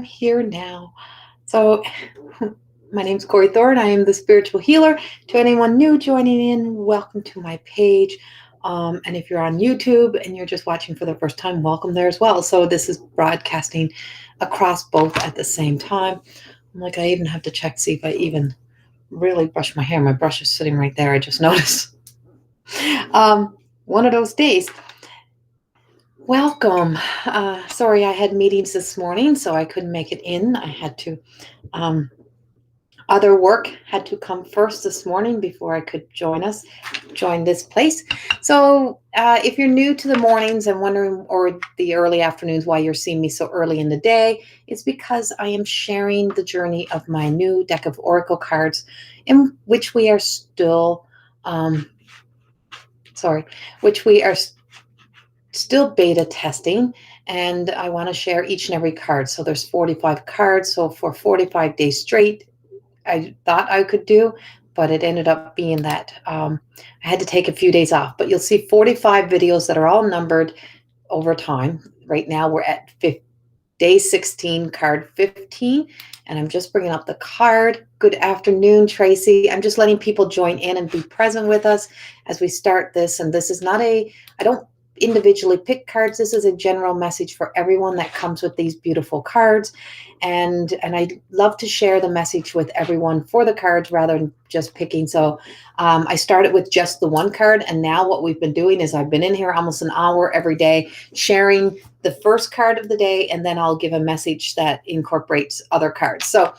here now. So, my name's Corey Thorne. I am the spiritual healer. To anyone new joining in, welcome to my page. And if you're on YouTube and you're just watching for the first time, welcome there as well. So this is broadcasting across both at the same time. I'm like, I even have to check, see if I even really brush my hair. My brush is sitting right there. I just noticed. One of those days. Welcome. Sorry, I had meetings this morning, so I couldn't make it in. I had to, other work had to come first this morning before I could join this place. So if you're new to the mornings and wondering, or the early afternoons, why you're seeing me so early in the day, it's because I am sharing the journey of my new deck of Oracle cards in which we are still, still beta testing, and I want to share each and every card. So there's 45 cards. So for 45 days straight, I thought I could do, but it ended up being that I had to take a few days off. But you'll see 45 videos that are all numbered over time. Right now we're at day 16, card 15, and I'm just bringing up the card. Good afternoon, Tracy. I'm just letting people join in and be present with us as we start this. And this is not I don't individually pick cards. This is a general message for everyone that comes with these beautiful cards. And I love to share the message with everyone for the cards rather than just picking. So I started with just the one card, and now what we've been doing is I've been in here almost an hour every day sharing the first card of the day, and then I'll give a message that incorporates other cards. So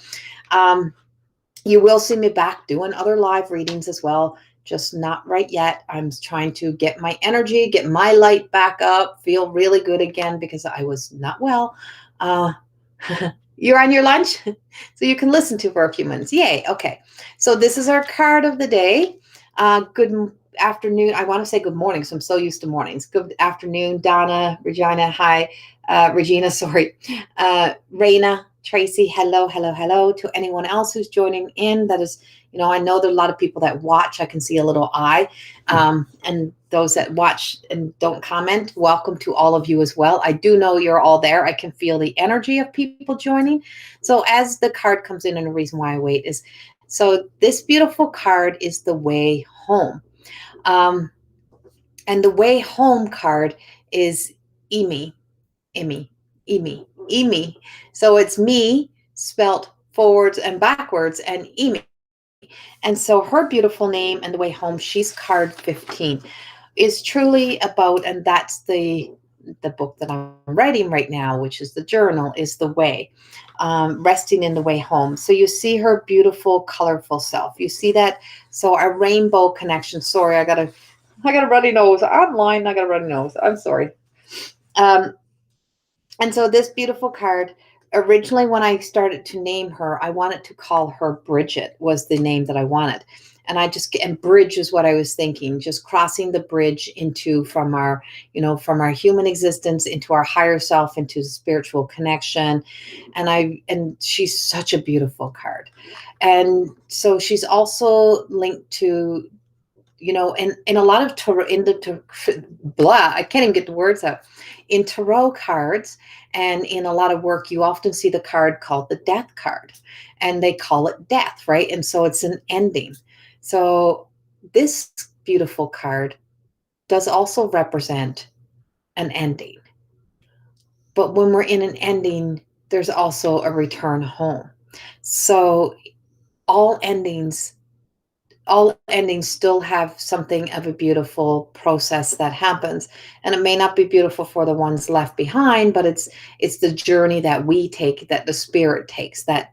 you will see me back doing other live readings as well. Just not right yet. I'm trying to get my energy, get my light back up, feel really good again because I was not well. You're on your lunch, so you can listen to for a few minutes. Yay. Okay. So this is our card of the day. Good afternoon. I want to say good morning, so I'm so used to mornings. Good afternoon, Donna, Regina. Hi, Regina. Sorry. Raina, Tracy. Hello, hello, hello. To anyone else who's joining in, that is, I know there are a lot of people that watch. I can see a little eye. And those that watch and don't comment, welcome to all of you as well. I do know you're all there. I can feel the energy of people joining. So as the card comes in, and the reason why I wait is, so this beautiful card is the way home. And the way home card is Imi, Imi, Imi, Imi. So it's me spelt forwards and backwards, and Imi. And so her beautiful name and the way home, she's card 15, is truly about, and that's the book that I'm writing right now, which is the journal, is the way, resting in the way home. So you see her beautiful, colorful self. You see that. So our rainbow connection. Sorry, I got a runny nose. I'm lying. I got a runny nose. I'm sorry. And so this beautiful card, originally when I started to name her, I wanted to call her Bridget, was the name that I wanted. And bridge is what I was thinking, just crossing the bridge from our human existence into our higher self, into the spiritual connection. And she's such a beautiful card. And so she's also linked to, in a lot of tarot, I can't even get the words out. In tarot cards and in a lot of work, you often see the card called the death card, and they call it death, right? And so it's an ending. So this beautiful card does also represent an ending. But when we're in an ending, there's also a return home. So all endings still have something of a beautiful process that happens, and it may not be beautiful for the ones left behind, but it's the journey that we take, that the spirit takes, that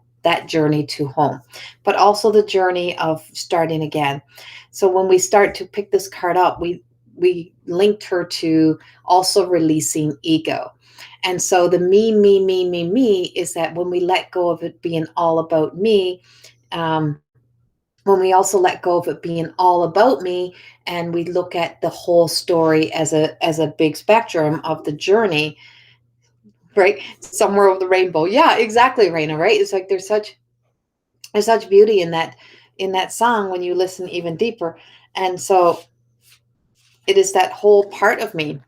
journey to home, but also the journey of starting again. So when we start to pick this card up, we linked her to also releasing ego. And so the me is that when we let go of it being all about me, when we also let go of it being all about me, and we look at the whole story as a big spectrum of the journey, right? Somewhere over the rainbow. Yeah, exactly, Raina, right? It's like there's such beauty in that song when you listen even deeper. And so it is that whole part of me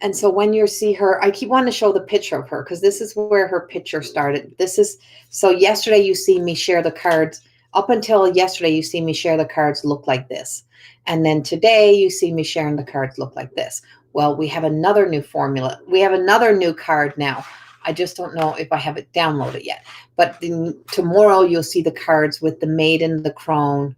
And so when you see her, I keep wanting to show the picture of her because this is where her picture started. This is so yesterday you see me share the cards. Up until yesterday, you see me share the cards look like this. And then today you see me sharing the cards look like this. Well, we have another new formula. We have another new card now. I just don't know if I have it downloaded yet. But tomorrow you'll see the cards with the maiden, the crone,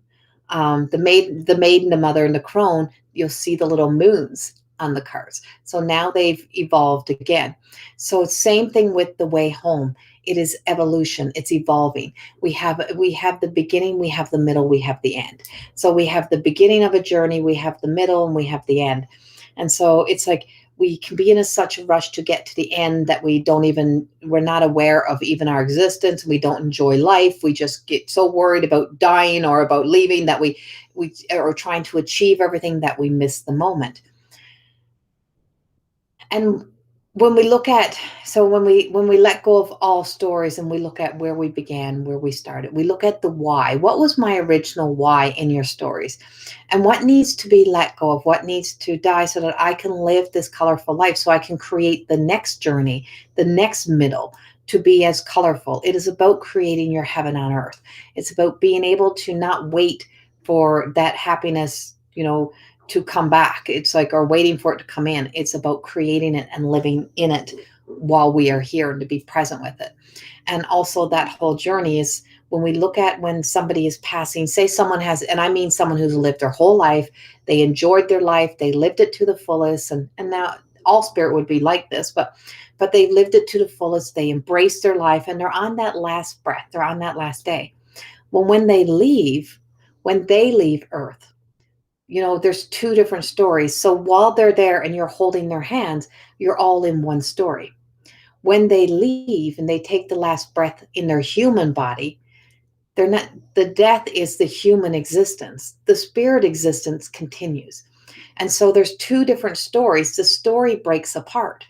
the maiden, the mother, and the crone. You'll see the little moons on the cards. So now they've evolved again. So same thing with the way home. It is evolution. It's evolving. We have the beginning, we have the middle, we have the end. So we have the beginning of a journey, we have the middle, and we have the end. And so it's like we can be in such a rush to get to the end that we're not aware of even our existence. We don't enjoy life. We just get so worried about dying or about leaving that we are trying to achieve everything that we miss the moment. And when we look at so when we let go of all stories and we look at where we began, where we started, we look at the why. What was my original why in your stories? And what needs to be let go of, what needs to die so that I can live this colorful life, so I can create the next journey, the next middle, to be as colorful. It is about creating your heaven on earth. It's about being able to not wait for that happiness, to come back. It's like, or waiting for it to come in. It's about creating it and living in it while we are here, and to be present with it. And also that whole journey is when we look at when somebody is passing, say someone has, and I mean someone who's lived their whole life, they enjoyed their life, they lived it to the fullest, and now all spirit would be like this, but they lived it to the fullest, they embraced their life, and they're on that last breath, they're on that last day. Well, when they leave Earth, there's two different stories. So while they're there and you're holding their hands, you're all in one story. When they leave and they take the last breath in their human body, they're not, the death is the human existence. The spirit existence continues. And so there's two different stories. The story breaks apart,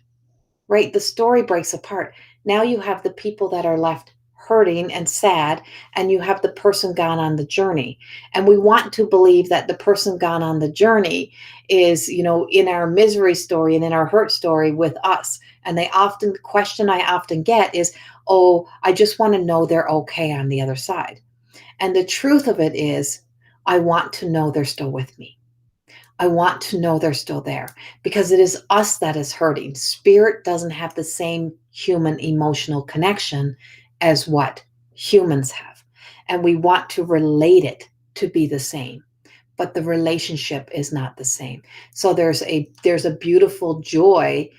right? The story breaks apart. Now you have the people that are left hurting and sad, and you have the person gone on the journey. And we want to believe that the person gone on the journey is, in our misery story and in our hurt story with us. And the question I often get is, oh, I just want to know they're okay on the other side. And the truth of it is, I want to know they're still with me. I want to know they're still there, because it is us that is hurting. Spirit doesn't have the same human emotional connection as what humans have. And we want to relate it to be the same, but the relationship is not the same. So there's a beautiful joy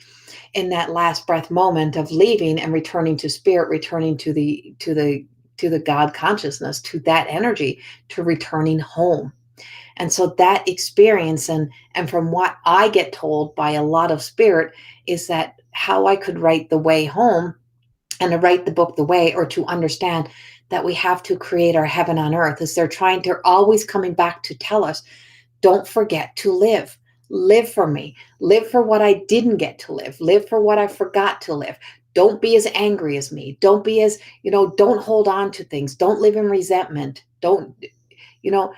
in that last breath moment of leaving and returning to spirit, returning to the God consciousness, to that energy, to returning home. And so that experience, and from what I get told by a lot of spirit, is that how I could write The Way Home and to write the book The Way, or to understand that we have to create our heaven on earth, is they're always coming back to tell us, don't forget to live. Live for me. Live for what I didn't get to live. Live for what I forgot to live. Don't be as angry as me. Don't be as, don't hold on to things. Don't live in resentment. You know,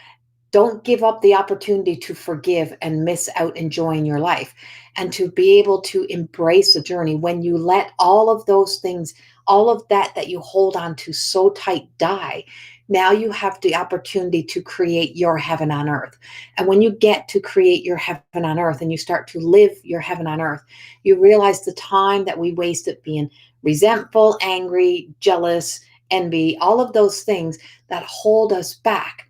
don't give up the opportunity to forgive and miss out enjoying your life, and to be able to embrace the journey. When you let all of those things, all of that you hold on to so tight, die, now you have the opportunity to create your heaven on earth. And when you get to create your heaven on earth and you start to live your heaven on earth, you realize the time that we wasted being resentful, angry, jealous, envy, all of those things that hold us back.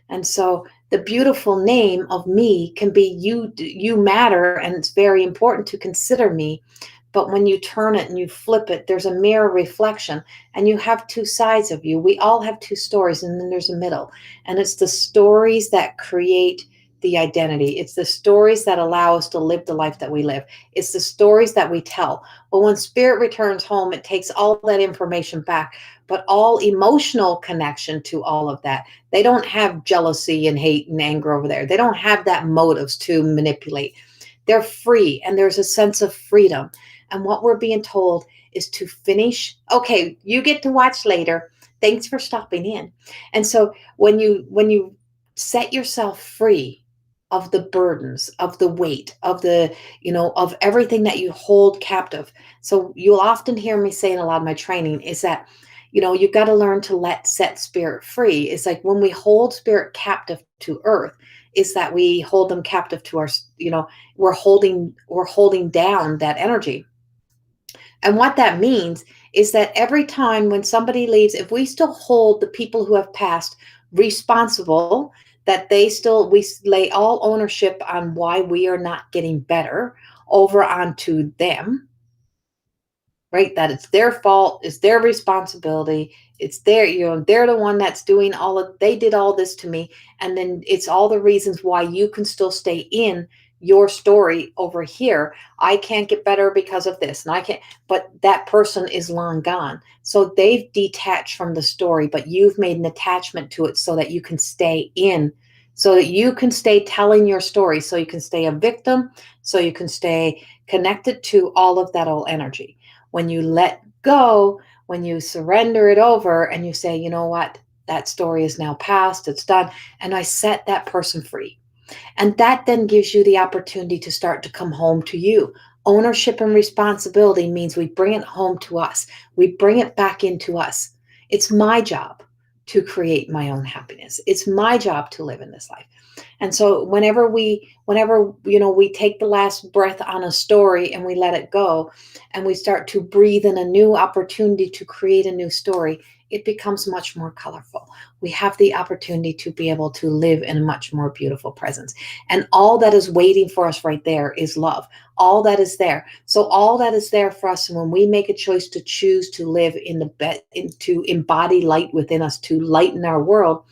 And so the beautiful name of me can be you matter, and it's very important to consider me. But when you turn it and you flip it, there's a mirror reflection, and you have two sides of you. We all have two stories, and then there's a middle. And it's the stories that create the identity. It's the stories that allow us to live the life that we live. It's the stories that we tell. Well, when spirit returns home, it takes all that information back, but all emotional connection to all of that. They don't have jealousy and hate and anger over there. They don't have that motives to manipulate. They're free, and there's a sense of freedom. And what we're being told is to finish. Okay, you get to watch later. Thanks for stopping in. And so when you set yourself free of the burdens, of the weight, of the, of everything that you hold captive. So you'll often hear me say in a lot of my training is that, you've got to learn to set spirit free. It's like when we hold spirit captive to earth, is that we hold them captive to our, we're holding down that energy. And what that means is that every time when somebody leaves, if we still hold the people who have passed responsible, that we lay all ownership on why we are not getting better over onto them, right? That it's their fault, it's their responsibility. It's they're the one that's doing they did all this to me. And then it's all the reasons why you can still stay in your story over here. I can't get better because of this. And I can't, but that person is long gone. So they've detached from the story, but you've made an attachment to it so that you can stay in, so that you can stay telling your story, so you can stay a victim, so you can stay connected to all of that old energy. When you let go, when you surrender it over and you say, you know what, that story is now past, it's done, and I set that person free. And that then gives you the opportunity to start to come home to you. Ownership and responsibility means we bring it home to us. We bring it back into us. It's my job to create my own happiness. It's my job to live in this life. And so whenever we take the last breath on a story and we let it go and we start to breathe in a new opportunity to create a new story, it becomes much more colorful. We have the opportunity to be able to live in a much more beautiful presence. And all that is waiting for us right there is love. All that is there. So all that is there for us. And when we make a choice to choose to live to embody light within us, to lighten our world,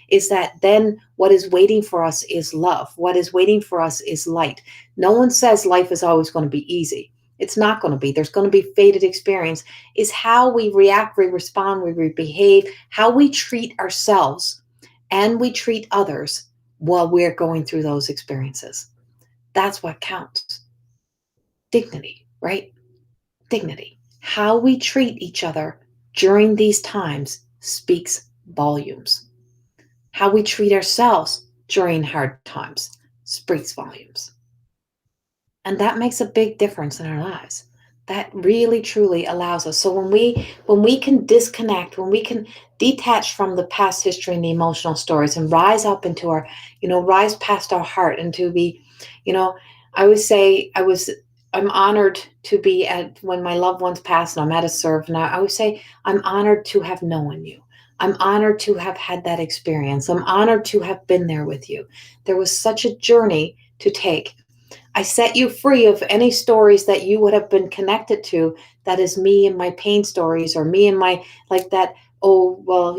is that then what is waiting for us is love. What is waiting for us is light. No one says life is always going to be easy. It's not going to be. There's going to be fated experience. Is how we react, we respond, we behave, how we treat ourselves and we treat others while we're going through those experiences. That's what counts. Dignity, right? Dignity. How we treat each other during these times speaks volumes. How we treat ourselves during hard times speaks volumes. And that makes a big difference in our lives. That really, truly allows us. So when we can disconnect, when we can detach from the past history and the emotional stories and rise up into our, rise past our heart and to be, I always say I'm honored to be when my loved ones pass and I'm at a serve. And I always say, I'm honored to have known you. I'm honored to have had that experience. I'm honored to have been there with you. There was such a journey to take. I set you free of any stories that you would have been connected to. That is me and my pain stories, or me and my, like that, oh, well,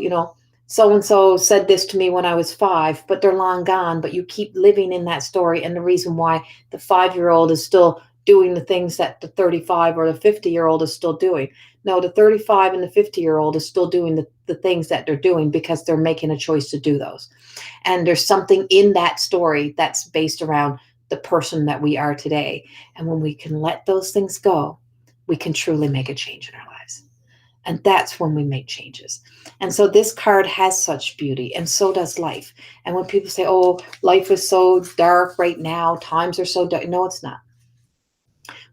so-and-so said this to me when I was 5, but they're long gone, but you keep living in that story. And the reason why the 5-year-old is still doing the things that the 35 or the 50-year-old is still doing. No, the 35 and the 50-year-old is still doing the things that they're doing because they're making a choice to do those. And there's something in that story that's based around the person that we are today. And when we can let those things go, we can truly make a change in our lives. And that's when we make changes. And so this card has such beauty, and so does life. And when people say, oh, life is so dark right now, times are so dark. No, it's not.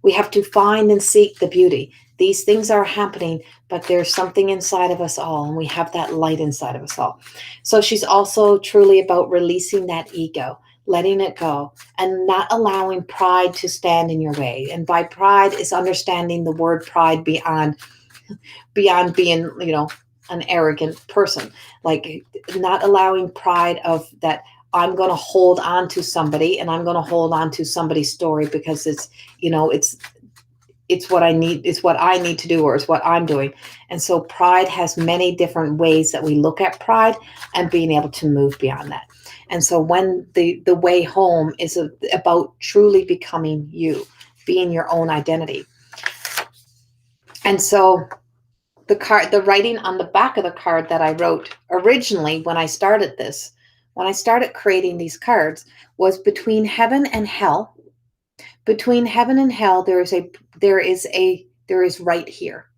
We have to find and seek the beauty. These things are happening, but there's something inside of us all, and we have that light inside of us all. So she's also truly about releasing that ego, letting it go, and not allowing pride to stand in your way. And by pride is understanding the word pride beyond being, an arrogant person. Like not allowing pride of that I'm going to hold on to somebody and I'm going to hold on to somebody's story because it's what I need, it's what I need to do, or it's what I'm doing. And so pride has many different ways that we look at pride and being able to move beyond that. And so when the way home is about truly becoming you, being your own identity. And so the writing on the back of the card that I wrote originally when I started creating these cards, was between heaven and hell. Between heaven and hell, there is right here.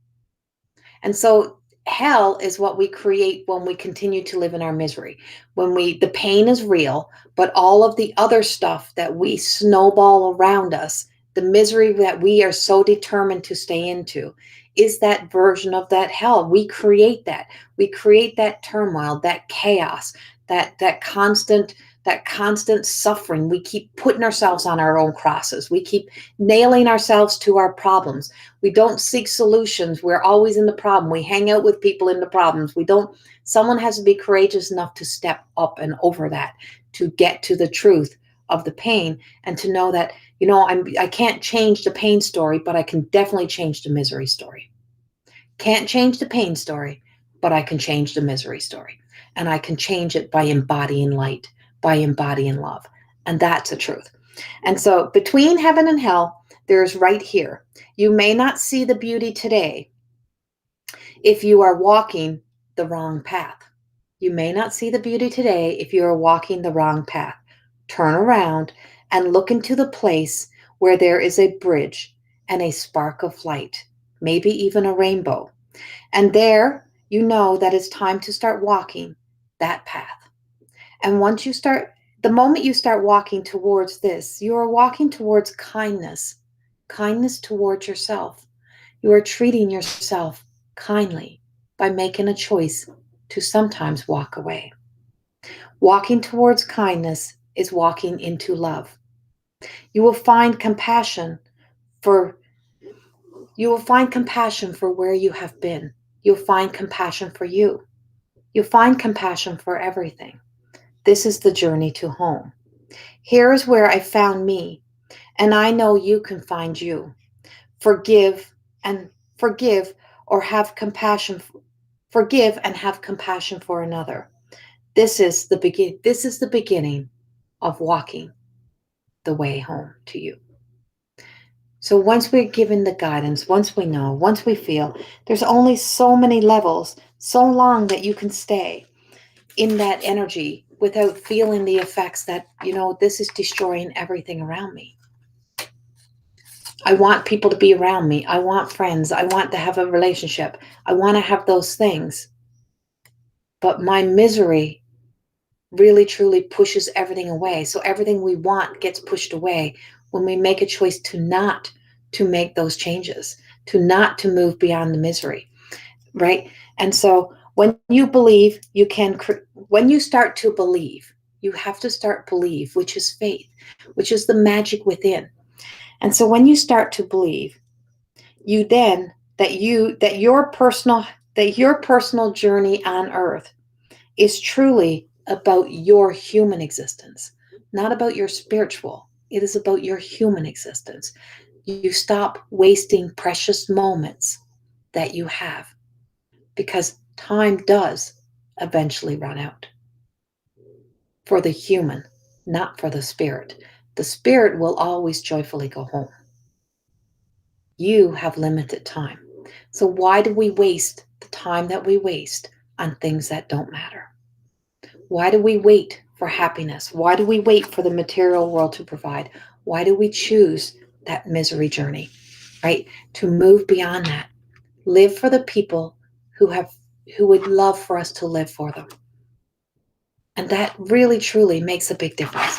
And so hell is what we create when we continue to live in our misery. When the pain is real, but all of the other stuff that we snowball around us, the misery that we are so determined to stay into, is that version of that hell. We create that. We create that turmoil, that chaos, that constant suffering. We keep putting ourselves on our own crosses. We keep nailing ourselves to our problems. We don't seek solutions. We're always in the problem. We hang out with people in the problems. Someone has to be courageous enough to step up and over that, to get to the truth of the pain, and to know that, I can't change the pain story, but I can definitely change the misery story. Can't change the pain story, but I can change the misery story. And I can change it by embodying light, by embodying love. And that's the truth. And so between heaven and hell, there's right here. You may not see the beauty today if you are walking the wrong path. You may not see the beauty today if you are walking the wrong path. Turn around and look into the place where there is a bridge and a spark of light, maybe even a rainbow. And there, you know that it's time to start walking that path. And the moment you start walking towards this, you are walking towards kindness towards yourself. You are treating yourself kindly by making a choice to sometimes walk away. Walking towards kindness is walking into love. You will find compassion for where you have been. You'll find compassion for you. You'll find compassion for everything. This is the journey to home. Here is where I found me, and I know you can find you. Forgive or have compassion. Forgive and have compassion for another. This is the beginning of walking the way home to you. So once we're given the guidance, once we know, once we feel, there's only so many levels, so long that you can stay in that energy without feeling the effects that, this is destroying everything around me. I want people to be around me. I want friends. I want to have a relationship. I want to have those things. But my misery really, truly pushes everything away. So everything we want gets pushed away when we make a choice to make those changes, to move beyond the misery, right? And so when you believe, when you start to believe, you have to start believe, which is faith, which is the magic within. And so when you start to believe, that your personal journey on earth is truly about your human existence, not about your spiritual. It is about your human existence. You stop wasting precious moments that you have, because time does eventually run out. For the human, not for the spirit. The spirit will always joyfully go home. You have limited time. So why do we waste the time that we waste on things that don't matter? Why do we wait for happiness? Why do we wait for the material world to provide? Why do we choose that misery journey, right? To move beyond that. Live for the people who would love for us to live for them. And that really, truly makes a big difference.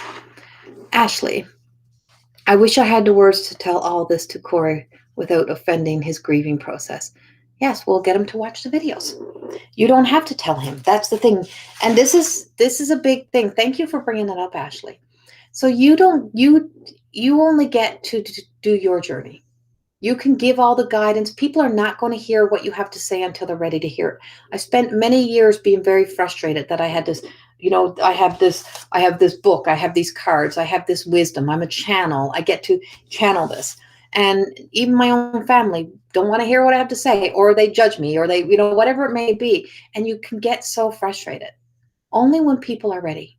Ashley, I wish I had the words to tell all this to Corey without offending his grieving process. Yes, we'll get him to watch the videos. You don't have to tell him. That's the thing. And this is a big thing. Thank you for bringing that up, Ashley. So you only get to do your journey. You can give all the guidance. People are not going to hear what you have to say until they're ready to hear it. I spent many years being very frustrated that I had this, I have this book, I have these cards, I have this wisdom, I'm a channel, I get to channel this. And even my own family don't want to hear what I have to say, or they judge me, or they, whatever it may be. And you can get so frustrated. Only when people are ready.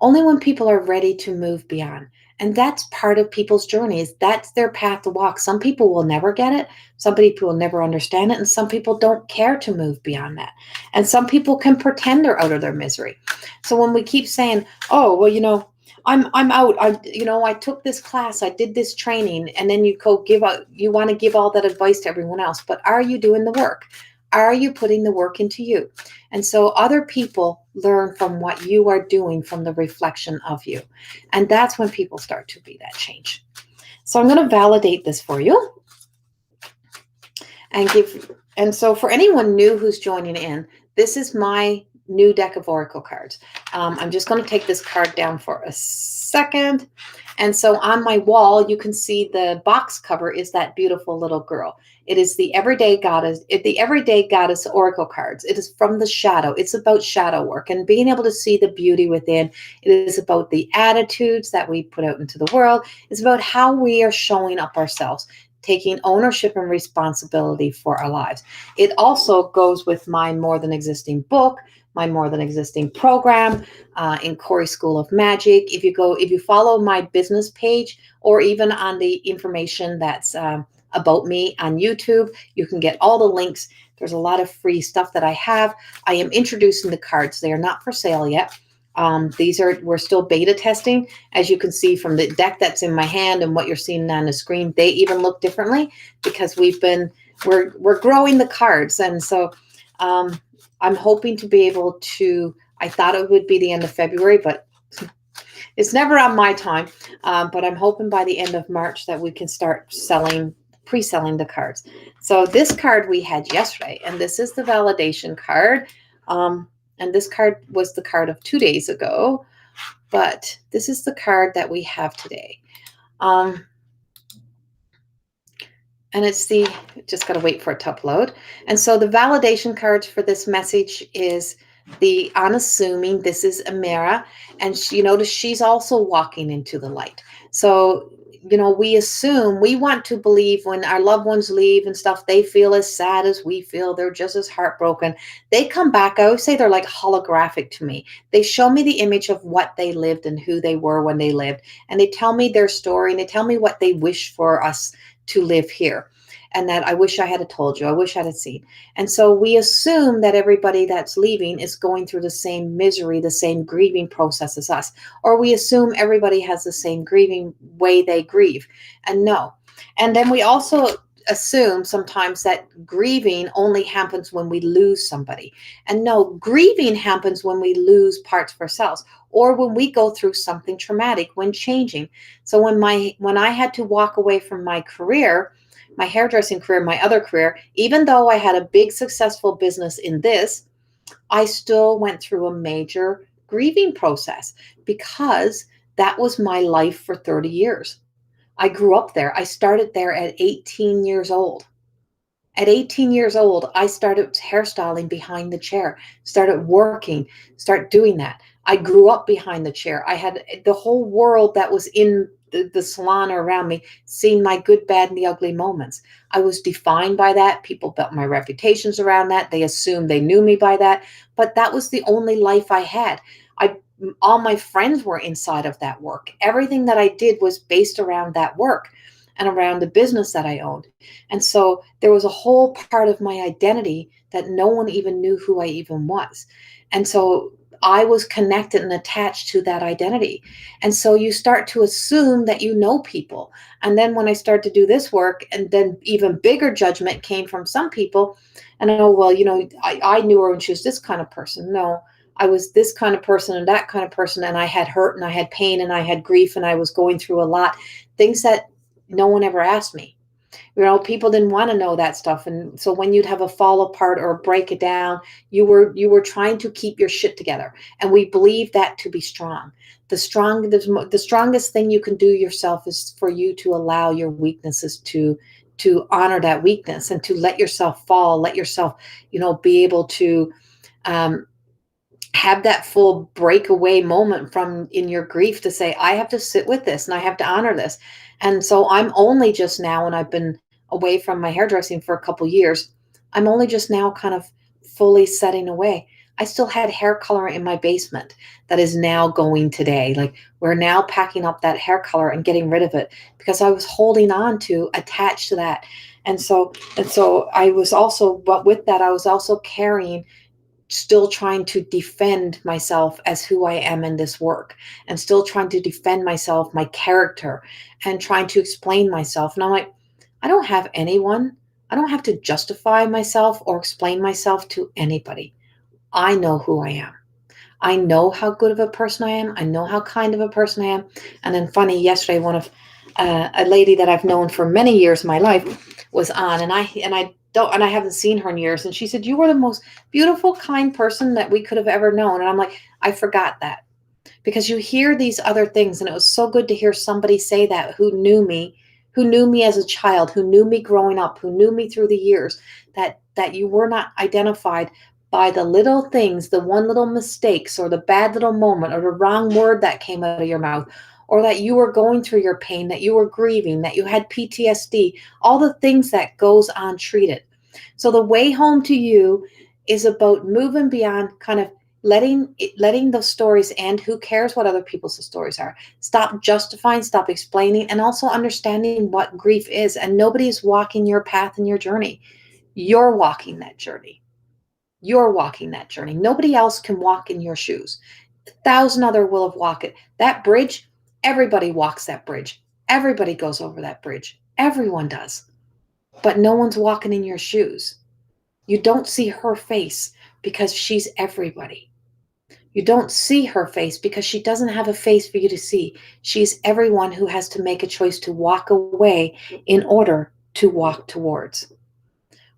Only when people are ready to move beyond. And that's part of people's journeys. That's their path to walk. Some people will never get it. Some people will never understand it. And some people don't care to move beyond that. And some people can pretend they're out of their misery. So when we keep saying, oh, well, I'm out. I took this class, I did this training, and then you want to give all that advice to everyone else. But are you doing the work? Are you putting the work into you? And so other people learn from what you are doing, from the reflection of you. And that's when people start to be that change. So I'm going to validate this for you and give. And so for anyone new who's joining in, this is my new deck of oracle cards. I'm just going to take this card down for a second. And so on my wall, you can see the box cover is that beautiful little girl. It is the Everyday Goddess oracle cards. It is from the shadow. It's about shadow work and being able to see the beauty within. It is about the attitudes that we put out into the world. It's about how we are showing up ourselves, taking ownership and responsibility for our lives. It also goes with my More Than Existing book, my More Than Existing program, in Corey School of Magic. If you follow my business page, or even on the information that's about me on YouTube, you can get all the links. There's a lot of free stuff that I have. I am introducing the cards. They are not for sale yet. We're still beta testing. As you can see from the deck that's in my hand and what you're seeing on the screen, they even look differently because we're growing the cards. And so I'm hoping to be able to, I thought it would be the end of February, but it's never on my time. But I'm hoping by the end of March that we can start pre-selling the cards. So this card we had yesterday, and this is the validation card. And this card was the card of 2 days ago, but this is the card that we have today. And just got to wait for it to upload. And so the validation cards for this message is the unassuming. This is Amira. And you notice she's also walking into the light. So, we want to believe when our loved ones leave and stuff, they feel as sad as we feel. They're just as heartbroken. They come back. I always say they're like holographic to me. They show me the image of what they lived and who they were when they lived. And they tell me their story, and they tell me what they wish for us to live here. And that I wish I had told you, I wish I had seen. And so we assume that everybody that's leaving is going through the same misery, the same grieving process as us. Or we assume everybody has the same grieving way they grieve. And no. And then we also assume sometimes that grieving only happens when we lose somebody. And no, grieving happens when we lose parts of ourselves, or when we go through something traumatic, when changing. So when I had to walk away from my career, my hairdressing career, my other career, even though I had a big successful business in this, I still went through a major grieving process because that was my life for 30 years. I grew up there. I started there at 18 years old. At 18 years old, I started hairstyling behind the chair, started working, start doing that. I grew up behind the chair. I had the whole world that was in the salon around me, seeing my good, bad, and the ugly moments. I was defined by that. People built my reputations around that. They assumed they knew me by that. But that was the only life I had. All my friends were inside of that work. Everything that I did was based around that work and around the business that I owned. And so there was a whole part of my identity that no one even knew who I even was. And so I was connected and attached to that identity. And so you start to assume that you know people. And then when I started to do this work, and then even bigger judgment came from some people. And I knew her when she was this kind of person. No, I was this kind of person and that kind of person. And I had hurt and I had pain and I had grief and I was going through a lot. Things that no one ever asked me. People didn't want to know that stuff. And so when you'd have a fall apart or break it down, you were trying to keep your shit together. And we believe that to be strong. The strongest thing you can do yourself is for you to allow your weaknesses to honor that weakness and to let yourself fall, let yourself, be able to have that full breakaway moment from in your grief to say, I have to sit with this and I have to honor this. And so I'm only just now, and I've been away from my hairdressing for a couple years, I'm only just now kind of fully setting away. I still had hair color in my basement that is now going today. Like, we're now packing up that hair color and getting rid of it because I was holding on to, attached to that. And so I was also, but with that, I was also carrying, still trying to defend myself as who I am in this work, and still trying to defend myself, my character, and trying to explain myself. And I'm like, I don't have anyone I don't have to justify myself or explain myself to anybody. I know who I am. I know how good of a person I am. I know how kind of a person I am. And then funny, yesterday, one of a lady that I've known for many years of my life was on, and I haven't seen her in years. And she said, "You were the most beautiful, kind person that we could have ever known." And I'm like, I forgot that, because you hear these other things, and it was so good to hear somebody say that, who knew me as a child, who knew me growing up, who knew me through the years, that you were not identified by the little things, the one little mistakes, or the bad little moment, or the wrong word that came out of your mouth, or that you were going through your pain, that you were grieving, that you had PTSD, all the things that goes untreated. So the way home to you is about moving beyond kind of letting those stories end. Who cares what other people's stories are? Stop justifying, stop explaining, and also understanding what grief is. And nobody is walking your path and your journey. You're walking that journey. You're walking that journey. Nobody else can walk in your shoes. 1,000 other will have walked it. That bridge, everybody walks that bridge. Everybody goes over that bridge. Everyone does. But no one's walking in your shoes. You don't see her face because she's everybody. You don't see her face because she doesn't have a face for you to see. She's everyone who has to make a choice to walk away in order to walk towards.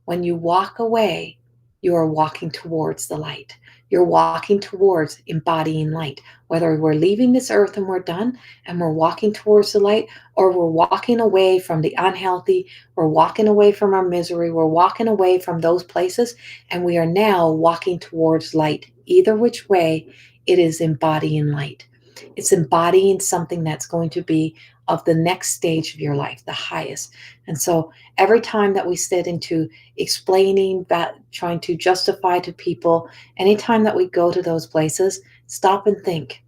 When you walk away, you are walking towards the light. You're walking towards embodying light. Whether we're leaving this earth and we're done and we're walking towards the light, or we're walking away from the unhealthy, we're walking away from our misery, we're walking away from those places, and we are now walking towards light. Either which way, it is embodying light. It's embodying something that's going to be of the next stage of your life, the highest. And so every time that we sit into explaining, that trying to justify to people, anytime that we go to those places, stop and think,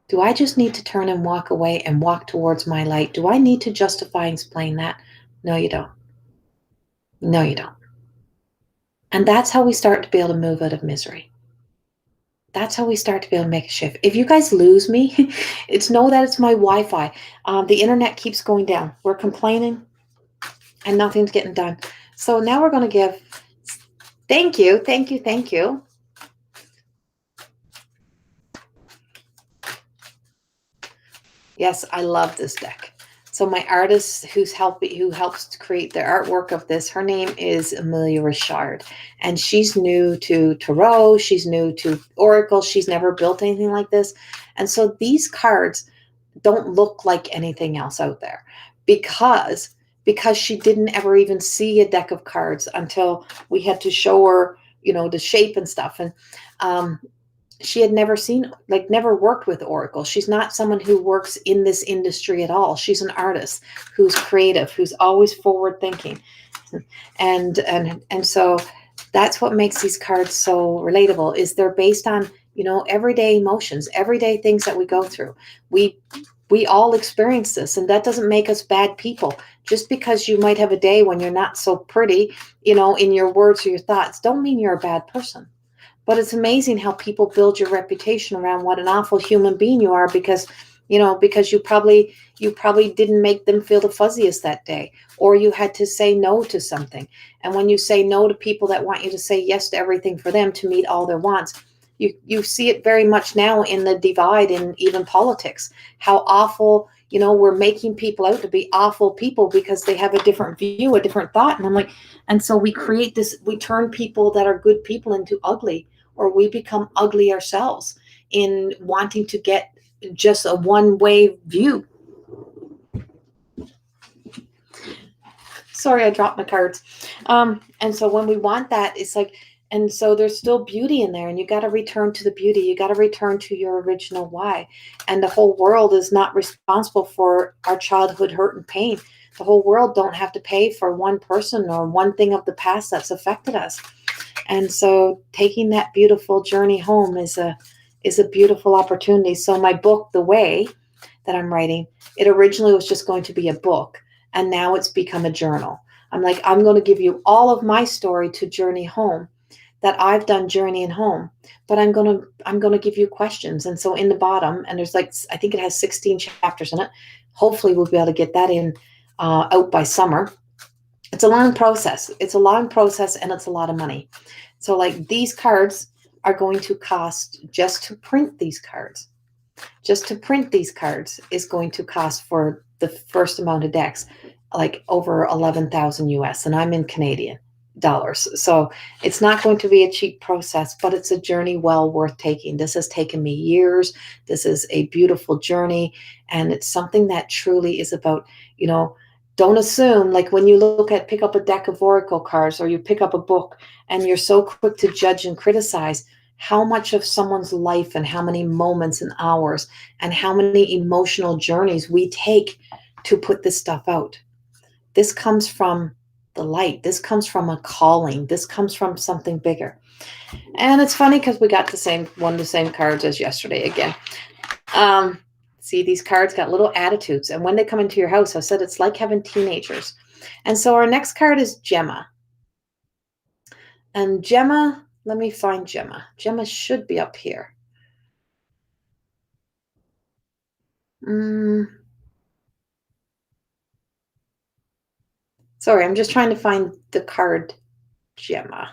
do I just need to turn and walk away and walk towards my light? Do I need to justify and explain that? No, you don't. No, you don't. And that's how we start to be able to move out of misery. That's how we start to be able to make a shift. If you guys lose me, it's know that it's my Wi-Fi. The internet keeps going down. We're complaining and nothing's getting done. So now we're going to give, thank you, thank you, thank you. Yes, I love this deck. So my artist who helps to create the artwork of this, her name is Amelia Richard, and she's new to Tarot. She's new to Oracle. She's never built anything like this. And so these cards don't look like anything else out there because she didn't ever even see a deck of cards until we had to show her, the shape and stuff. And she had never worked with Oracle. She's not someone who works in this industry at all. She's an artist who's creative, who's always forward thinking. And so that's what makes these cards so relatable, is they're based on, everyday emotions, everyday things that we go through. We all experience this, and that doesn't make us bad people. Just because you might have a day when you're not so pretty, in your words or your thoughts, don't mean you're a bad person. But it's amazing how people build your reputation around what an awful human being you are because you probably didn't make them feel the fuzziest that day, or you had to say no to something. And when you say no to people that want you to say yes to everything for them to meet all their wants, you see it very much now in the divide in even politics, how awful, we're making people out to be awful people because they have a different view, a different thought. And I'm like, and so we create this, we turn people that are good people into ugly, or we become ugly ourselves in wanting to get just a one-way view. Sorry, I dropped my cards. And so when we want that, it's like, and so there's still beauty in there, and you got to return to the beauty. You got to return to your original why. And the whole world is not responsible for our childhood hurt and pain. The whole world don't have to pay for one person or one thing of the past that's affected us. And so taking that beautiful journey home is a beautiful opportunity. So my book, The Way, that I'm writing, it originally was just going to be a book, and now it's become a journal. I'm like, I'm going to give you all of my story to journey home that I've done journeying home, but I'm going to give you questions. And so in the bottom, and there's I think it has 16 chapters in it. Hopefully we'll be able to get that in out by summer. It's a long process. It's a long process and it's a lot of money. So, like, these cards are going to cost just to print these cards. Just to print these cards is going to cost for the first amount of decks like over 11,000 US, and I'm in Canadian dollars. So it's not going to be a cheap process, but it's a journey well worth taking. This has taken me years. This is a beautiful journey, and it's something that truly is about, you know, don't assume, like when you pick up a deck of oracle cards or you pick up a book and you're so quick to judge and criticize how much of someone's life and how many moments and hours and how many emotional journeys we take to put this stuff out. This comes from the light. This comes from a calling. This comes from something bigger. And it's funny because we got the same cards as yesterday again. See, these cards got little attitudes. And when they come into your house, I said it's like having teenagers. And so our next card is Gemma. And Gemma, let me find Gemma. Gemma should be up here. Sorry, I'm just trying to find the card Gemma.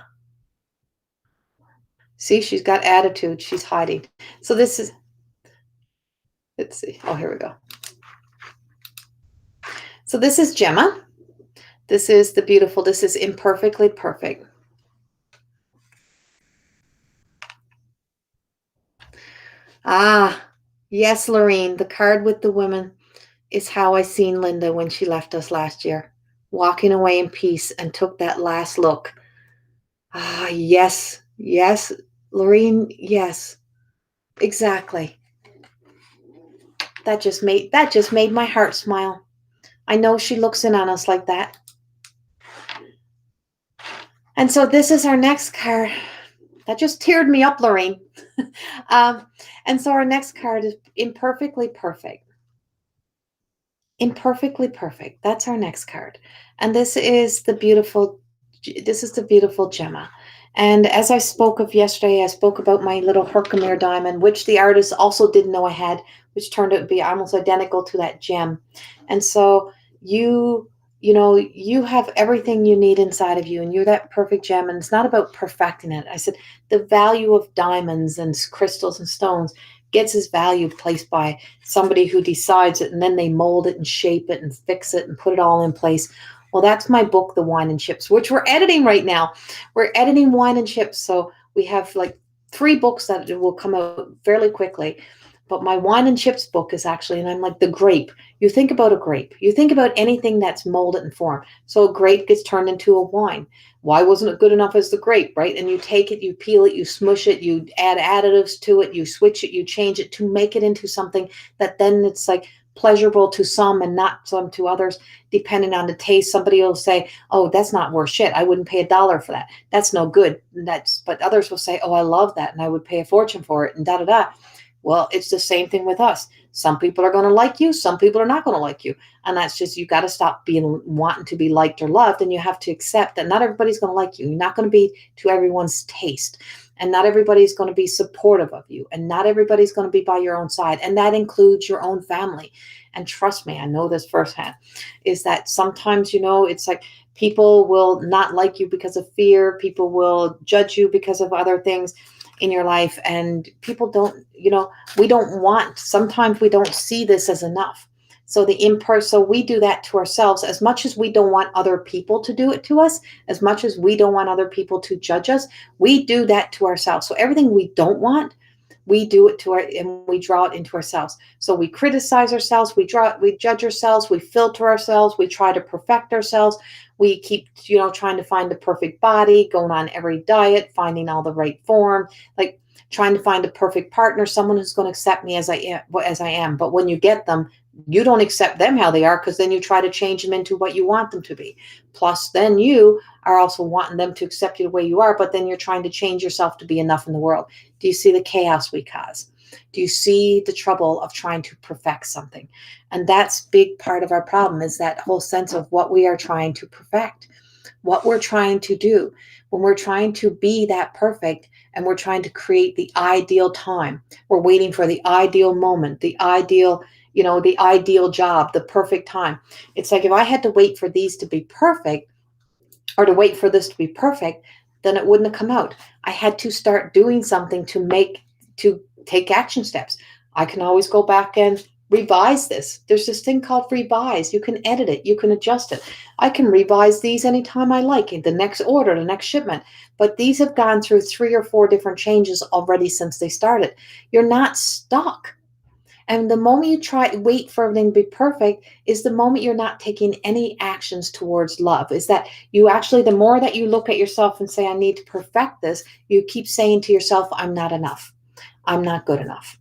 See, she's got attitude. She's hiding. So this is, let's see. Oh, here we go. So this is Gemma. This is the beautiful, this is imperfectly perfect. Ah, yes, Lorene, the card with the women is how I seen Linda when she left us last year, walking away in peace and took that last look. Ah, yes, yes, Lorene, yes, exactly. That just made my heart smile. I know she looks in on us like that. And so this is our next card. That just teared me up, Lorraine. And so our next card is imperfectly perfect. Imperfectly perfect. That's our next card. And this is the beautiful Gemma. And as I spoke of yesterday, I spoke about my little Herkimer diamond, which the artist also didn't know I had, which turned out to be almost identical to that gem. And so you have everything you need inside of you, and you're that perfect gem. And it's not about perfecting it. I said the value of diamonds and crystals and stones gets its value placed by somebody who decides it, and then they mold it and shape it and fix it and put it all in place. Well, that's my book, The Wine and Chips, which we're editing right now. We're editing Wine and Chips. So we have like 3 books that will come out fairly quickly. But my Wine and Chips book is actually, and I'm like the grape. You think about a grape. You think about anything that's molded and formed. So a grape gets turned into a wine. Why wasn't it good enough as the grape, right? And you take it, you peel it, you smush it, you add additives to it, you switch it, you change it to make it into something that then it's like pleasurable to some and not some to others, depending on the taste. Somebody will say, oh, that's not worth shit. I wouldn't pay $1 for that. That's no good. But others will say, oh, I love that, and I would pay a fortune for it, and da da da. Well, it's the same thing with us. Some people are going to like you. Some people are not going to like you. And that's just, you got to stop wanting to be liked or loved. And you have to accept that not everybody's going to like you. You're not going to be to everyone's taste. And not everybody's going to be supportive of you. And not everybody's going to be by your own side. And that includes your own family. And trust me, I know this firsthand, is that sometimes, it's like people will not like you because of fear. People will judge you because of other things in your life, and people don't, sometimes we don't see this as enough. So so we do that to ourselves as much as we don't want other people to do it to us, as much as we don't want other people to judge us, we do that to ourselves. So everything we don't want, we do it and we draw it into ourselves. So we criticize ourselves, we judge ourselves, we filter ourselves, we try to perfect ourselves. We keep, trying to find the perfect body, going on every diet, finding all the right form, like trying to find a perfect partner, someone who's going to accept me as I am. But when you get them, you don't accept them how they are, because then you try to change them into what you want them to be. Plus, then you are also wanting them to accept you the way you are, but then you're trying to change yourself to be enough in the world. Do you see the chaos we cause? Do you see the trouble of trying to perfect something? And that's a big part of our problem, is that whole sense of what we are trying to perfect, what we're trying to do. When we're trying to be that perfect and we're trying to create the ideal time, we're waiting for the ideal moment, the ideal job, the perfect time. It's like, if I had to wait for these to be perfect, or to wait for this to be perfect, then it wouldn't have come out. I had to start doing something to take action steps. I can always go back and revise this. There's this thing called revise. You can edit it, you can adjust it. I can revise these anytime I like, in the next order, the next shipment. But these have gone through 3 or 4 different changes already since they started. You're not stuck. And the moment you wait for everything to be perfect is the moment you're not taking any actions towards love. Is that you actually, the more that you look at yourself and say, I need to perfect this, you keep saying to yourself, I'm not enough. I'm not good enough.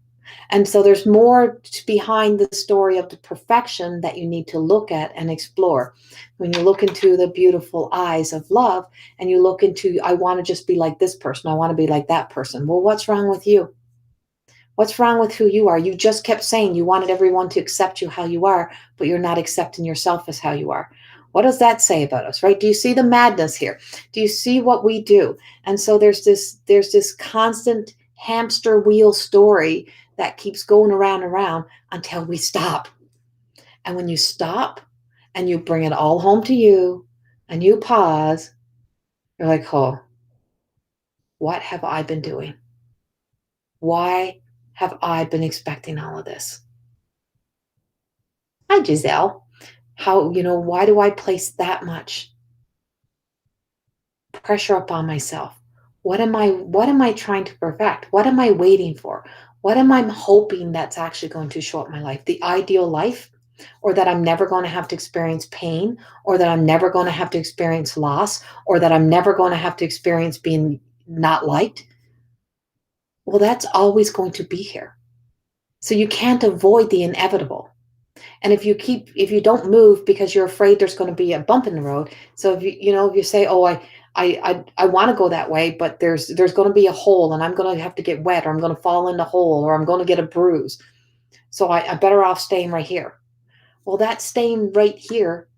And so there's more behind the story of the perfection that you need to look at and explore. When you look into the beautiful eyes of love and you look into, I want to just be like this person, I want to be like that person. Well, what's wrong with you? What's wrong with who you are? You just kept saying you wanted everyone to accept you how you are, but you're not accepting yourself as how you are. What does that say about us, right? Do you see the madness here? Do you see what we do? And so there's this constant hamster wheel story that keeps going around and around until we stop. And when you stop and you bring it all home to you and you pause, you're like, oh, what have I been doing? Why have I been expecting all of this? Hi, Giselle. Why do I place that much pressure upon myself? What am I trying to perfect? What am I waiting for? What am I hoping that's actually going to show up in my life? The ideal life? Or that I'm never going to have to experience pain, or that I'm never going to have to experience loss, or that I'm never going to have to experience being not liked? Well, that's always going to be here. So you can't avoid the inevitable. And if you don't move because you're afraid there's going to be a bump in the road. So if you say, oh, I want to go that way, but there's going to be a hole and I'm going to have to get wet, or I'm going to fall in the hole, or I'm going to get a bruise. So I'm better off staying right here. Well, that's staying right here,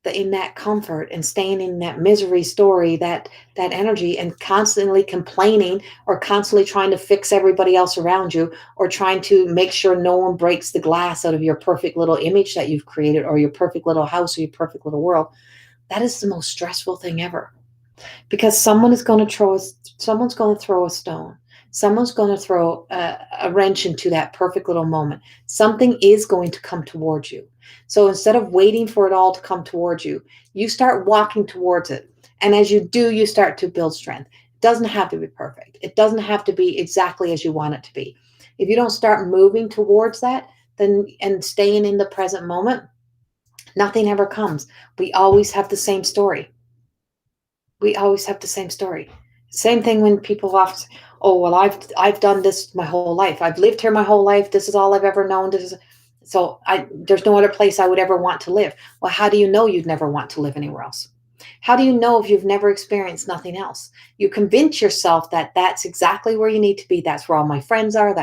in that comfort and staying in that misery story, that energy, and constantly complaining or constantly trying to fix everybody else around you, or trying to make sure no one breaks the glass out of your perfect little image that you've created, or your perfect little house, or your perfect little world. That is the most stressful thing ever, because someone's going to throw a stone. Someone's going to throw a wrench into that perfect little moment. Something is going to come towards you. So instead of waiting for it all to come towards you, you start walking towards it. And as you do, you start to build strength. It doesn't have to be perfect. It doesn't have to be exactly as you want it to be. If you don't start moving towards that, then and staying in the present moment, nothing ever comes. We always have the same story. We always have the same story. Same thing when people often, oh, well, I've done this my whole life. I've lived here my whole life. This is all I've ever known. There's no other place I would ever want to live. Well, how do you know you'd never want to live anywhere else? How do you know if you've never experienced nothing else? You convince yourself that that's exactly where you need to be. That's where all my friends are.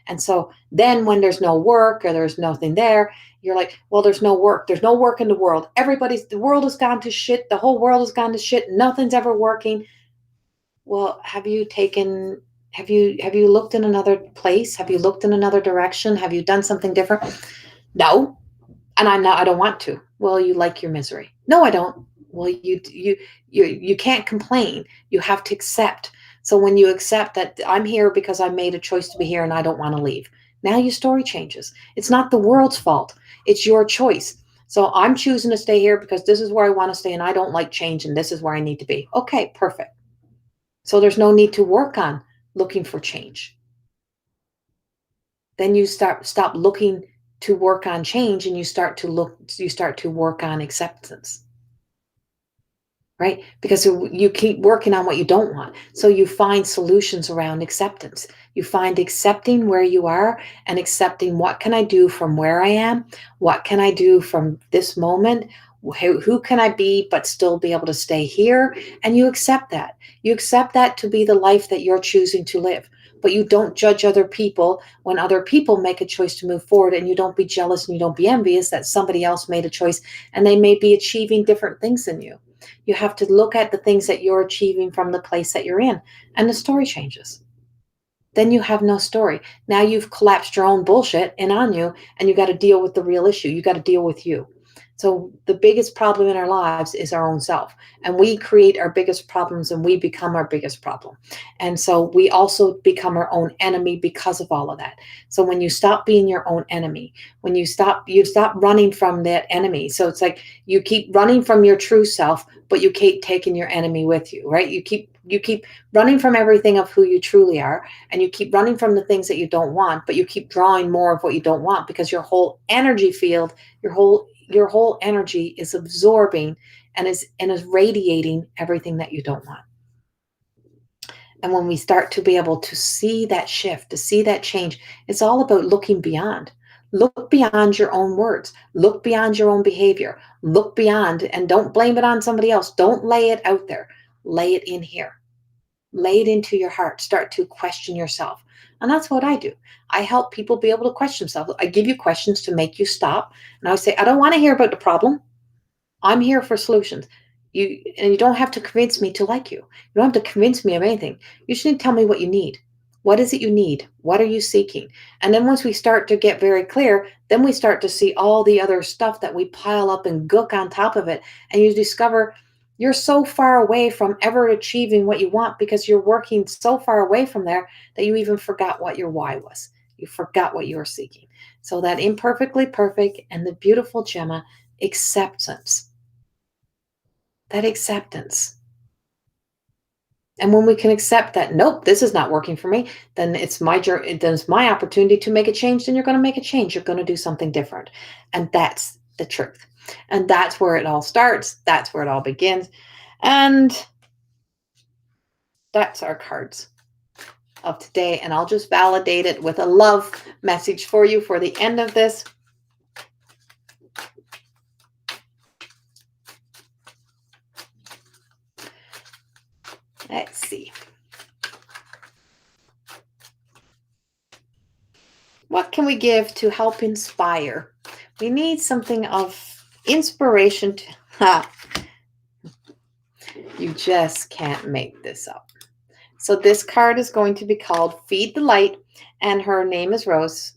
And so then when there's no work or there's nothing there, you're like, well, there's no work. There's no work in the world. The world has gone to shit. The whole world has gone to shit. Nothing's ever working. Well, have you looked in another place? Have you looked in another direction? Have you done something different? No. And I don't want to. Well, you like your misery. No, I don't. Well, you can't complain. You have to accept. So when you accept that I'm here because I made a choice to be here and I don't want to leave, now your story changes. It's not the world's fault. It's your choice. So I'm choosing to stay here because this is where I want to stay and I don't like change and this is where I need to be. Okay, perfect. So there's no need to work on looking for change. Then you stop looking to work on change and you start to work on acceptance. Right? Because you keep working on what you don't want. So you find solutions around acceptance. You find accepting where you are and accepting what can I do from where I am? What can I do from this moment? Who can I be but still be able to stay here? And you accept that. You accept that to be the life that you're choosing to live. But you don't judge other people when other people make a choice to move forward, and you don't be jealous and you don't be envious that somebody else made a choice and they may be achieving different things than you. You have to look at the things that you're achieving from the place that you're in, and the story changes. Then you have no story. Now you've collapsed your own bullshit in on you, and you got to deal with the real issue. You got to deal with you. So the biggest problem in our lives is our own self. And we create our biggest problems and we become our biggest problem. And so we also become our own enemy because of all of that. So when you stop being your own enemy, when you stop running from that enemy. So it's like you keep running from your true self, but you keep taking your enemy with you, right? You keep running from everything of who you truly are, and you keep running from the things that you don't want, but you keep drawing more of what you don't want because your whole energy field, your whole energy is absorbing and is radiating everything that you don't want. And when we start to be able to see that shift, to see that change, it's all about looking beyond. Look beyond your own words. Look beyond your own behavior. Look beyond and don't blame it on somebody else. Don't lay it out there. Lay it in here. Lay it into your heart. Start to question yourself. And that's what I do. I help people be able to question themselves. I give you questions to make you stop. And I say, I don't want to hear about the problem. I'm here for solutions. You don't have to convince me to like you. You don't have to convince me of anything. You just need to tell me what you need. What is it you need? What are you seeking? And then once we start to get very clear, then we start to see all the other stuff that we pile up and gook on top of it. And you discover you're so far away from ever achieving what you want because you're working so far away from there that you even forgot what your why was. You forgot what you were seeking. So that imperfectly perfect and the beautiful Gemma acceptance. That acceptance. And when we can accept that, nope, this is not working for me, then it's my journey, then it's my opportunity to make a change. Then you're going to make a change. You're going to do something different. And that's the truth. And that's where it all starts. That's where it all begins. And that's our cards of today. And I'll just validate it with a love message for you for the end of this. Let's see. What can we give to help inspire? We need something of inspiration to, you just can't make this up. So this card is going to be called Feed the Light, and her name is Rose.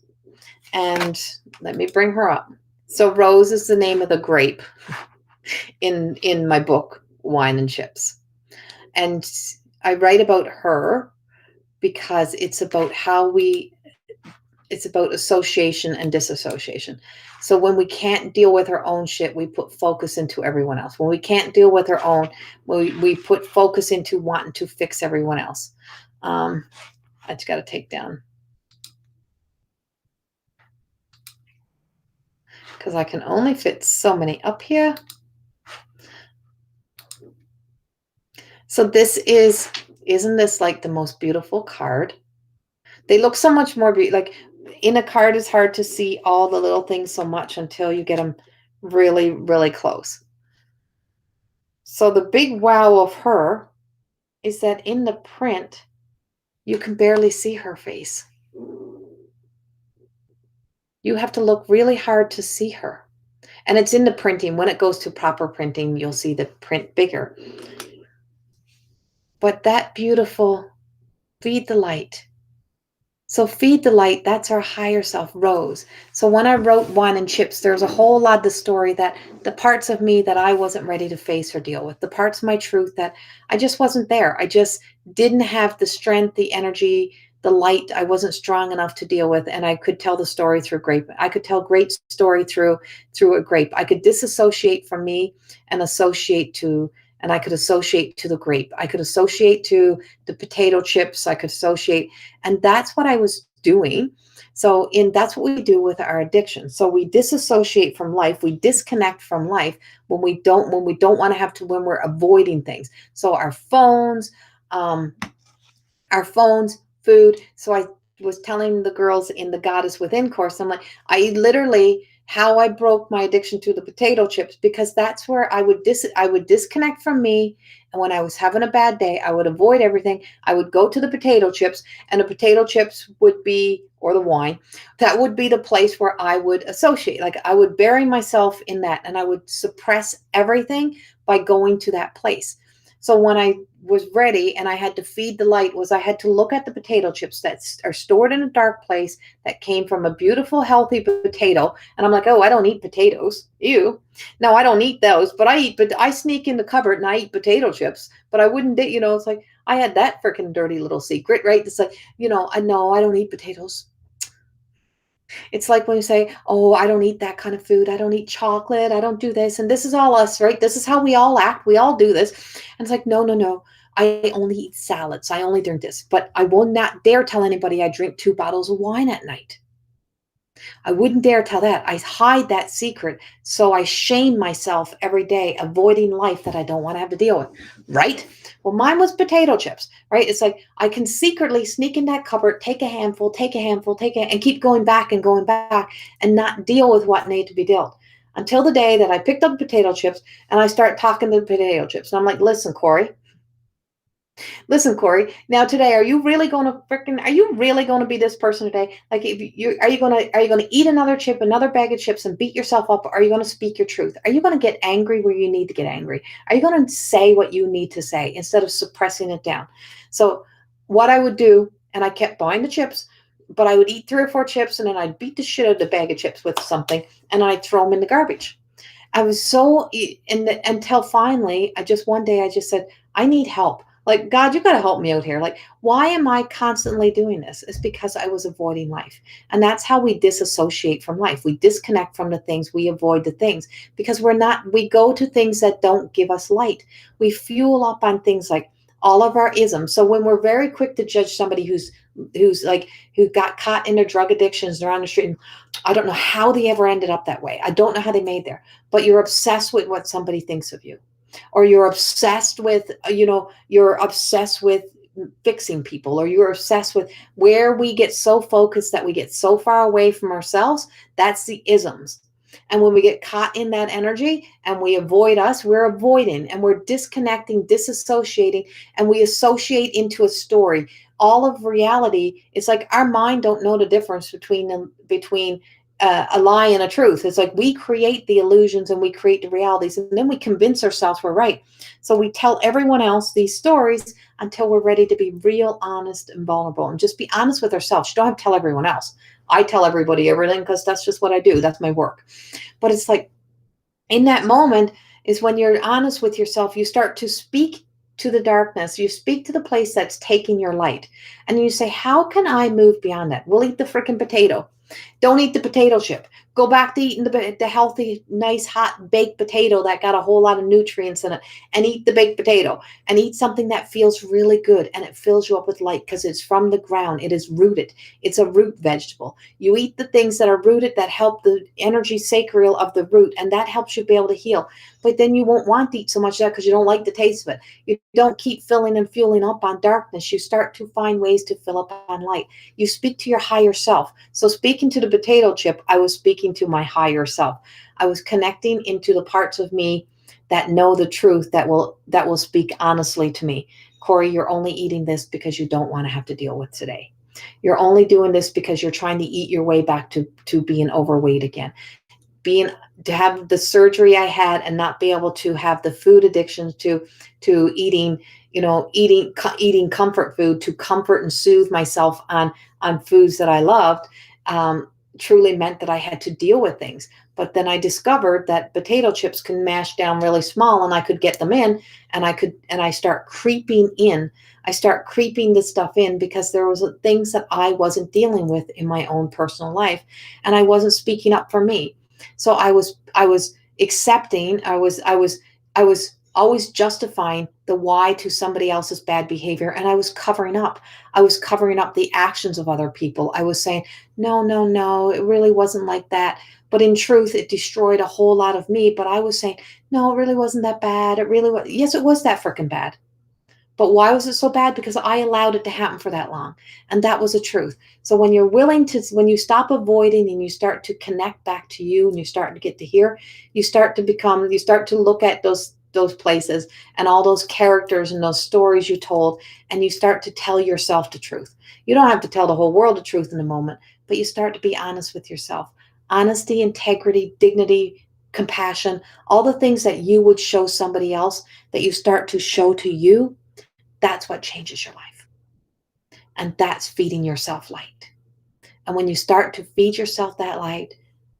And let me bring her up. So Rose is the name of the grape in my book, Wine and Chips. And I write about her because it's about it's about association and disassociation. So when we can't deal with our own shit, we put focus into everyone else. When we can't deal with our own, we put focus into wanting to fix everyone else. I just got to take down, because I can only fit so many up here. So this isn't this like the most beautiful card? They look so much more like in a card, it's hard to see all the little things so much until you get them really, really close. So the big wow of her is that in the print, you can barely see her face. You have to look really hard to see her. And it's in the printing. When it goes to proper printing, you'll see the print bigger. But that beautiful Feed the Light. So Feed the Light, that's our higher self, Rose. So when I wrote Wine and Chips, there's a whole lot of the story that the parts of me that I wasn't ready to face or deal with, the parts of my truth that I just wasn't there. I just didn't have the strength, the energy, the light. I wasn't strong enough to deal with, and I could tell the story through grape. I could tell great story through a grape. I could disassociate from me and associate to, and I could associate to the grape. I could associate to the potato chips. I could associate, and that's what I was doing. So that's what we do with our addiction. So we disassociate from life. We disconnect from life when we don't want to have to, when we're avoiding things. So our phones, food. So I was telling the girls in the Goddess Within course, I'm like, I literally, how I broke my addiction to the potato chips, because that's where I would disconnect from me. And when I was having a bad day, I would avoid everything. I would go to the potato chips, and the potato chips would be, or the wine, that would be the place where I would associate. Like I would bury myself in that, and I would suppress everything by going to that place. So when I was ready and I had to feed the light was I had to look at the potato chips that are stored in a dark place that came from a beautiful, healthy potato. And I'm like, oh, I don't eat potatoes. Ew. No, I don't eat those, but I sneak in the cupboard and I eat potato chips, but I wouldn't, it's like I had that freaking dirty little secret, right? It's like, I know I don't eat potatoes. It's like when you say, "Oh, I don't eat that kind of food. I don't eat chocolate. I don't do this." And this is all us, right? This is how we all act. We all do this. And it's like, "No, no, no. I only eat salads. I only drink this." But I will not dare tell anybody I drink 2 bottles of wine at night. I wouldn't dare tell that. I hide that secret. So I shame myself every day, avoiding life that I don't want to have to deal with. Right? Well, mine was potato chips, right? It's like I can secretly sneak in that cupboard, take a handful, take a handful, and keep going back and not deal with what needed to be dealt. Until the day that I picked up potato chips and I start talking to the potato chips. And I'm like, listen, Corey, listen, Corey. Now today, are you really going to be this person today? Like, if you are you going to eat another chip, another bag of chips, and beat yourself up? Or are you going to speak your truth? Are you going to get angry where you need to get angry? Are you going to say what you need to say instead of suppressing it down? So, what I would do, and I kept buying the chips, but I would eat 3 or 4 chips, and then I'd beat the shit out of the bag of chips with something, and I'd throw them in the garbage. I was so until finally, I just one day I just said, I need help. Like, God, you got to help me out here. Like, why am I constantly doing this? It's because I was avoiding life. And that's how we disassociate from life. We disconnect from the things, we avoid the things because we go to things that don't give us light. We fuel up on things like all of our isms. So when we're very quick to judge somebody who got caught in their drug addictions, they're on the street, and I don't know how they ever ended up that way. I don't know how they made there, but you're obsessed with what somebody thinks of you, or you're obsessed with fixing people, or you're obsessed with where we get so focused that we get so far away from ourselves. That's the isms. And when we get caught in that energy and we avoid us, we're avoiding and we're disconnecting, disassociating, and we associate into a story. All of reality is like our mind don't know the difference between a lie and a truth. It's like we create the illusions and we create the realities, and then we convince ourselves we're right. So we tell everyone else these stories until we're ready to be real, honest, and vulnerable, and just be honest with ourselves. You don't have to tell everyone else. I tell everybody everything because that's just what I do. That's my work. But it's like in that moment is when you're honest with yourself, you start to speak to the darkness. You speak to the place that's taking your light. And you say, how can I move beyond that? We'll eat the freaking potato. Don't eat the potato chip. Go back to eating the healthy, nice, hot baked potato that got a whole lot of nutrients in it, and eat the baked potato and eat something that feels really good and it fills you up with light because it's from the ground. It is rooted. It's a root vegetable. You eat the things that are rooted that help the energy sacral of the root, and that helps you be able to heal. But then you won't want to eat so much of that because you don't like the taste of it. You don't keep filling and fueling up on darkness. You start to find ways to fill up on light. You speak to your higher self. So speaking to the potato chip, I was speaking to my higher self. I was connecting into the parts of me that know the truth, that will speak honestly to me. Corey, you're only eating this because you don't want to have to deal with today. You're only doing this because you're trying to eat your way back to being overweight again. Being to have the surgery I had and not be able to have the food addictions to eating, eating comfort food to comfort and soothe myself on foods that I loved, truly meant that I had to deal with things. But then I discovered that potato chips can mash down really small and I could get them in, and I start creeping in. I start creeping this stuff in because there was things that I wasn't dealing with in my own personal life, and I wasn't speaking up for me. So I was accepting, I was always justifying the why to somebody else's bad behavior, and I was covering up. I was covering up the actions of other people. I was saying, no, no, no, it really wasn't like that. But in truth, it destroyed a whole lot of me. But I was saying, no, it really wasn't that bad. It really was. Yes, it was that freaking bad. But why was it so bad? Because I allowed it to happen for that long. And that was the truth. So when you stop avoiding and you start to connect back to you and you start to get to here, you start to look at those places and all those characters and those stories you told, and you start to tell yourself the truth. You don't have to tell the whole world the truth in a moment, but you start to be honest with yourself. Honesty, integrity, dignity, compassion, all the things that you would show somebody else that you start to show to you. That's what changes your life. And that's feeding yourself light. And when you start to feed yourself that light,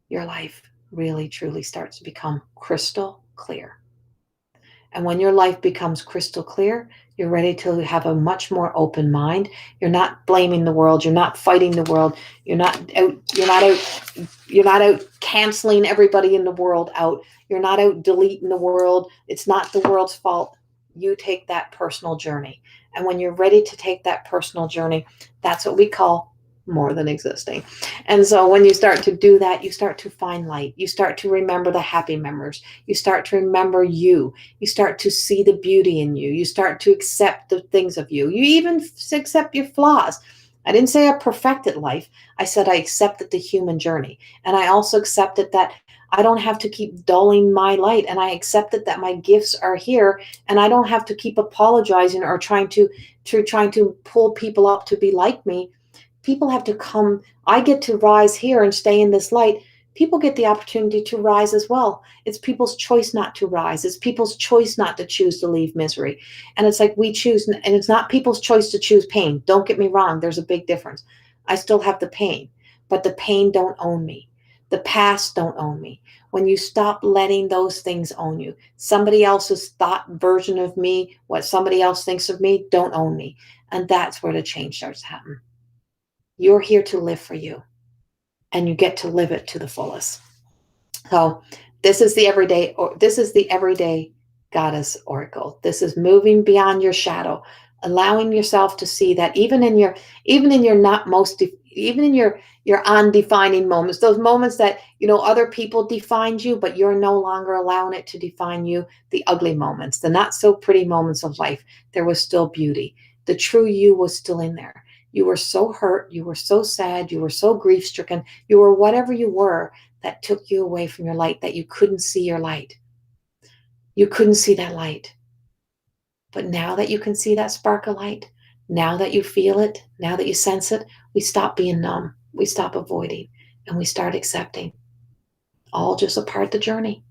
your life really, truly starts to become crystal clear. And when your life becomes crystal clear, you're ready to have a much more open mind. You're not blaming the world. You're not fighting the world. You're not out canceling everybody in the world out. You're not out deleting the world. It's not the world's fault. You take that personal journey. And when you're ready to take that personal journey, that's what we call more than existing. And so when you start to do that, you start to find light. You start to remember the happy memories. You start to remember you. You start to see the beauty in you. You start to accept the things of you. You even accept your flaws. I didn't say I perfected life. I said I accepted the human journey. And I also accepted that I don't have to keep dulling my light. And I accepted that my gifts are here. And I don't have to keep apologizing or trying to pull people up to be like me. People have to come. I get to rise here and stay in this light. People get the opportunity to rise as well. It's people's choice not to rise. It's people's choice not to choose to leave misery. And it's like we choose, and it's not people's choice to choose pain. Don't get me wrong. There's a big difference. I still have the pain, but the pain don't own me. The past don't own me. When you stop letting those things own you, somebody else's thought version of me, what somebody else thinks of me, don't own me. And that's where the change starts to happen. You're here to live for you, and you get to live it to the fullest. So this is the everyday goddess oracle. This is moving beyond your shadow, allowing yourself to see that even in your undefining moments, those moments that other people defined you, but you're no longer allowing it to define you, the ugly moments, the not so pretty moments of life, there was still beauty. The true you was still in there. You were so hurt, you were so sad, you were so grief-stricken, you were whatever you were that took you away from your light, that you couldn't see your light. You couldn't see that light. But now that you can see that spark of light, now that you feel it, now that you sense it, we stop being numb, we stop avoiding, and we start accepting. All just a part of the journey.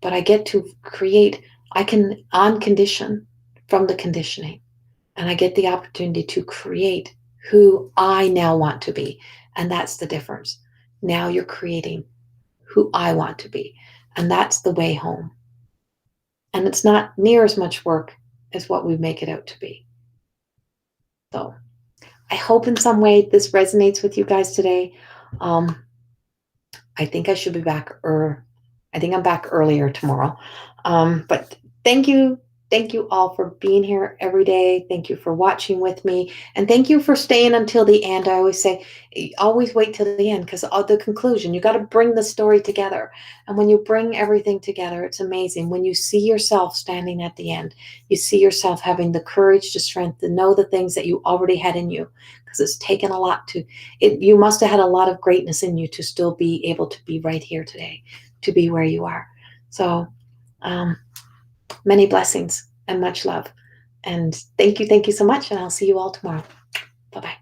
But I get to create, I can uncondition from the conditioning. And I get the opportunity to create who I now want to be. And that's the difference. Now you're creating who I want to be. And that's the way home. And it's not near as much work as what we make it out to be. So I hope in some way this resonates with you guys today. I think I should be back, I think I'm back earlier tomorrow. But thank you. Thank you all for being here every day. Thank you for watching with me. And thank you for staying until the end. I always say, always wait till the end, because of the conclusion, you got to bring the story together. And when you bring everything together, it's amazing. When you see yourself standing at the end, you see yourself having the courage, the strength to know the things that you already had in you, because it's taken a lot you must have had a lot of greatness in you to still be able to be right here today, to be where you are. So, many blessings and much love. And thank you so much. And I'll see you all tomorrow. Bye-bye.